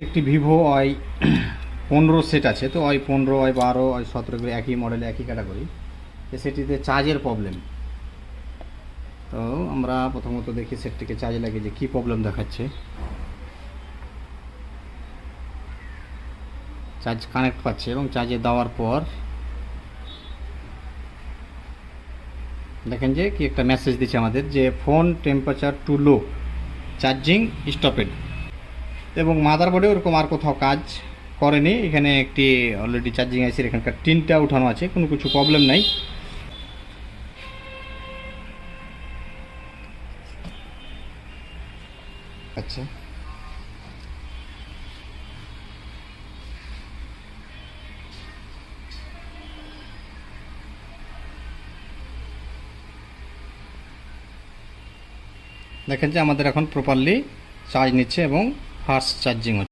একটি Vivo Y 15 set আছে, তো ওয়াই 15, ওয়াই 12, ওয়াই 17 করে একই মডেলে একই ক্যাটাগরি। তো সেটিতে চার্জের প্রবলেম। তো আমরা প্রথমত দেখি সেটটিকে চার্জ লাগিয়ে যে কী প্রবলেম দেখাচ্ছে। চার্জ কানেক্ট পাচ্ছে এবং চার্জে দেওয়ার পর দেখেন যে কি একটা মেসেজ দিচ্ছে আমাদের যে phone temperature to low, charging stopped. এবং মাদারবোর্ডে ওরকম আর কোথাও কাজ করেনি। এখানে একটি অলরেডি চার্জিং আছে, এখানকার টিনটা উঠানো আছে, কোনো কিছু প্রবলেম নাই। আচ্ছা, দেখেন যে আমাদের এখন প্রপারলি চার্জ নিচ্ছে এবং ফাস্ট চার্জিং হচ্ছে।